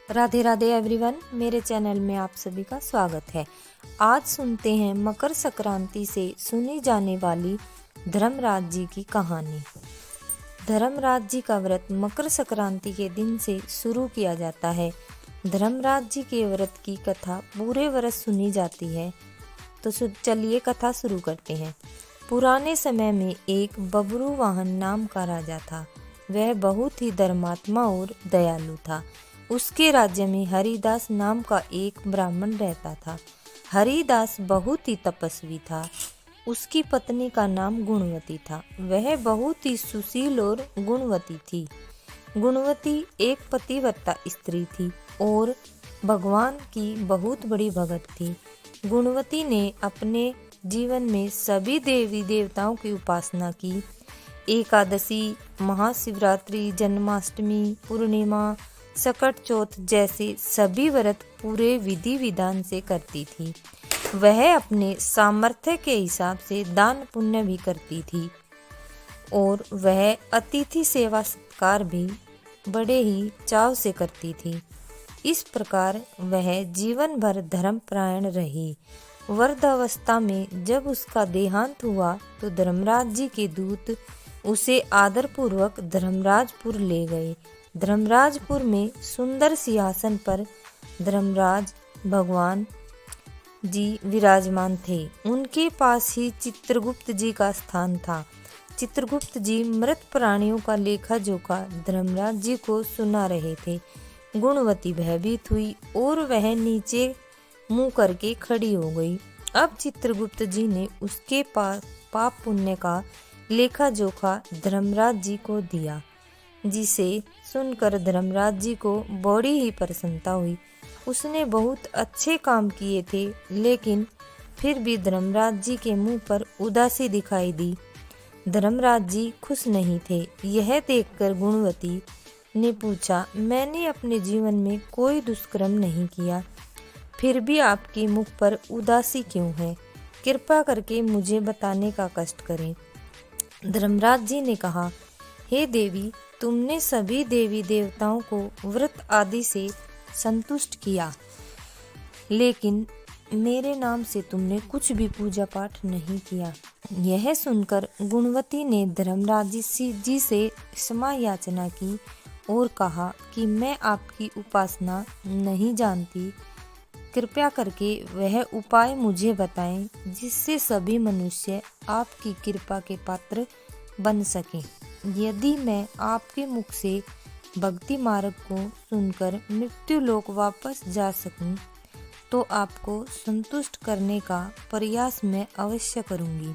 Radhe Radhe everyone, मेरे channel में आप सभी का स्वागत है। आज सुनते हैं मकर संक्रांति से सुनी जाने वाली धर्मराज जी की कहानी। धर्मराज जी का व्रत मकर संक्रांति के दिन से शुरू किया जाता है। धर्मराज जी के व्रत की कथा पूरे वर्ष सुनी जाती है। तो चलिए कथा शुरू करते हैं। पुराने समय में एक बब्रुवाहन नाम का राजा था। वह बहुत ही धर्मात्मा और दयालु था। उसके राज्य में हरिदास नाम का एक ब्राह्मण रहता था। हरिदास बहुत ही तपस्वी था। उसकी पत्नी का नाम गुणवती था। वह बहुत ही सुशील और गुणवती थी। गुणवती एक पतिव्रता स्त्री थी और भगवान की बहुत बड़ी भक्त थी। गुणवती ने अपने जीवन में सभी देवी देवताओं की उपासना की। एकादशी, महाशिवरात्रि, जन्माष्टमी, पूर्णिमा, सकट चौथ जैसे सभी व्रत पूरे विधि विधान से करती थी। वह अपने सामर्थ्य के हिसाब से दान पुण्य भी करती थी और वह अतिथि सेवा सत्कार भी बड़े ही चाव से करती थी। इस प्रकार वह जीवन भर धर्मपरायण रही। वृद्धावस्था में जब उसका देहांत हुआ तो धर्मराज जी के दूत उसे आदरपूर्वक धर्मराजपुर ले गए। धर्मराजपुर में सुंदर सिंहासन पर धर्मराज भगवान जी विराजमान थे। उनके पास ही चित्रगुप्त जी का स्थान था। चित्रगुप्त जी मृत प्राणियों का लेखा जोखा धर्मराज जी को सुना रहे थे। गुणवती भयभीत हुई और वह नीचे मुंह करके खड़ी हो गई। अब चित्रगुप्त जी ने उसके पास पाप पुण्य का लेखा जोखा धर्मराज जी को दिया, जिसे सुनकर धर्मराज जी को बड़ी ही प्रसन्नता हुई। उसने बहुत अच्छे काम किए थे, लेकिन फिर भी धर्मराज जी के मुंह पर उदासी दिखाई दी। धर्मराज जी खुश नहीं थे। यह देखकर गुणवती ने पूछा, मैंने अपने जीवन में कोई दुष्कर्म नहीं किया, फिर भी आपके मुख पर उदासी क्यों है? कृपा करके मुझे बताने का कष्ट करें। धर्मराज जी ने कहा, हे देवी, तुमने सभी देवी देवताओं को व्रत आदि से संतुष्ट किया, लेकिन मेरे नाम से तुमने कुछ भी पूजा पाठ नहीं किया। यह सुनकर गुणवती ने धर्मराज जी से क्षमा याचना की और कहा कि मैं आपकी उपासना नहीं जानती। कृपया करके वह उपाय मुझे बताएं जिससे सभी मनुष्य आपकी कृपा के पात्र बन सकें। यदि मैं आपके मुख से भक्ति मार्ग को सुनकर मृत्यु लोक वापस जा सकूं, तो आपको संतुष्ट करने का प्रयास मैं अवश्य करूंगी।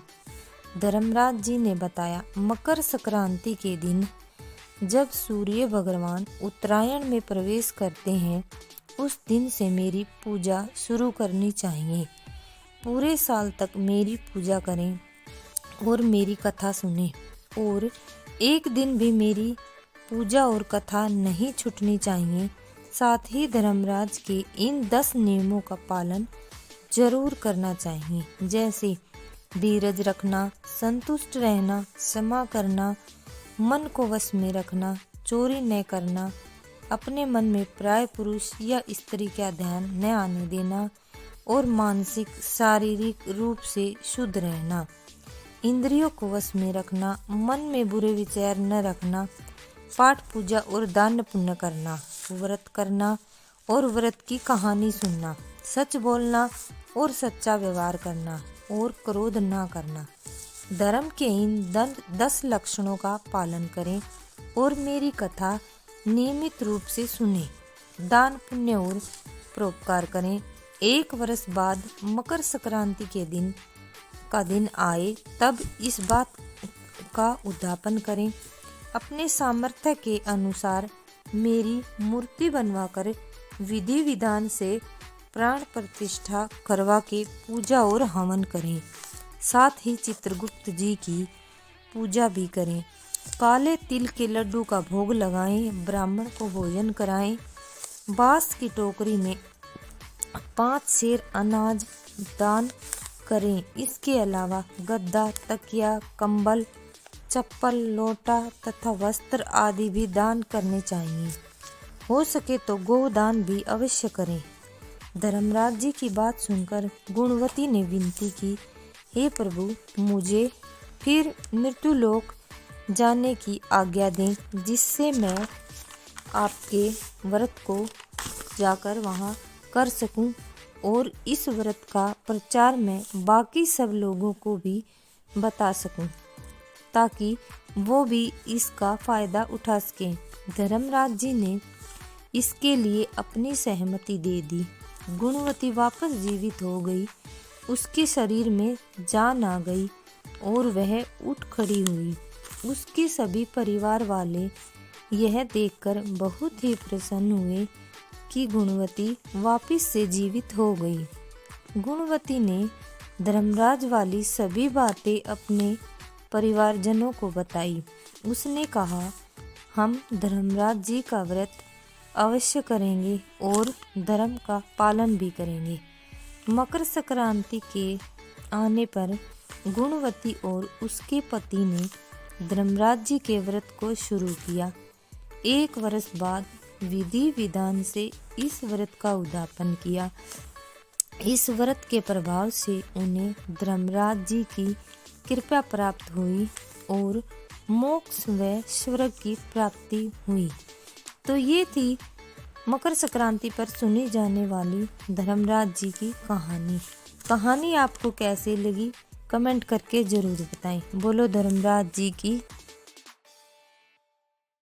धर्मराज जी ने बताया, मकर संक्रांति के दिन जब सूर्य भगवान उत्तरायण में प्रवेश करते हैं, उस दिन से मेरी पूजा शुरू करनी चाहिए। पूरे साल तक मेरी पूजा करें और मेरी कथा सुनें, और एक दिन भी मेरी पूजा और कथा नहीं छूटनी चाहिए। साथ ही धर्मराज के इन 10 नियमों का पालन जरूर करना चाहिए, जैसे धीरज रखना, संतुष्ट रहना, क्षमा करना, मन को वश में रखना, चोरी न करना, अपने मन में प्राय पुरुष या स्त्री का ध्यान न आने देना और मानसिक शारीरिक रूप से शुद्ध रहना, इंद्रियों को वश में रखना, मन में बुरे विचार न रखना, पाठ पूजा और दान पुण्य करना, व्रत करना और व्रत की कहानी सुनना, सच बोलना और सच्चा व्यवहार करना और क्रोध न करना। धर्म के इन 10 लक्षणों का पालन करें और मेरी कथा नियमित रूप से सुने। दान पुण्य और परोपकार करें। 1 वर्ष बाद मकर संक्रांति के दिन आए, तब इस बात का उद्यापन करें। अपने सामर्थ्य के अनुसार मेरी मूर्ति बनवाकर विधि विधान से प्राण प्रतिष्ठा करवा के पूजा और हवन करें। साथ ही चित्रगुप्त जी की पूजा भी करें। काले तिल के लड्डू का भोग लगाएं, ब्राह्मण को भोजन कराएं। बांस की टोकरी में 5 सेर अनाज दान करें। इसके अलावा गद्दा, तकिया, कंबल, चप्पल, लोटा तथा वस्त्र आदि भी दान करने चाहिए। हो सके तो गोदान भी अवश्य करें। धर्मराज जी की बात सुनकर गुणवती ने विनती की, हे प्रभु, मुझे फिर मृत्युलोक जाने की आज्ञा दें, जिससे मैं आपके व्रत को जाकर वहाँ कर सकूं और इस व्रत का प्रचार मैं बाकी सब लोगों को भी बता सकूं, ताकि वो भी इसका फायदा उठा सकें। धर्मराज जी ने इसके लिए अपनी सहमति दे दी। गुणवती वापस जीवित हो गई, उसके शरीर में जान आ गई और वह उठ खड़ी हुई। उसके सभी परिवार वाले यह देखकर बहुत ही प्रसन्न हुए कि गुणवती वापस से जीवित हो गई। गुणवती ने धर्मराज वाली सभी बातें अपने परिवारजनों को बताई। उसने कहा, हम धर्मराज जी का व्रत अवश्य करेंगे और धर्म का पालन भी करेंगे। मकर संक्रांति के आने पर गुणवती और उसके पति ने धर्मराज जी के व्रत को शुरू किया। 1 वर्ष बाद विधि विधान से इस व्रत का उद्यापन किया। इस व्रत के प्रभाव से उन्हें धर्मराज जी की कृपा प्राप्त हुई और मोक्ष व स्वर्ग की प्राप्ति हुई। तो ये थी मकर संक्रांति पर सुनी जाने वाली धर्मराज जी की कहानी। कहानी आपको कैसी लगी कमेंट करके ज़रूर बताएं। बोलो धर्मराज जी की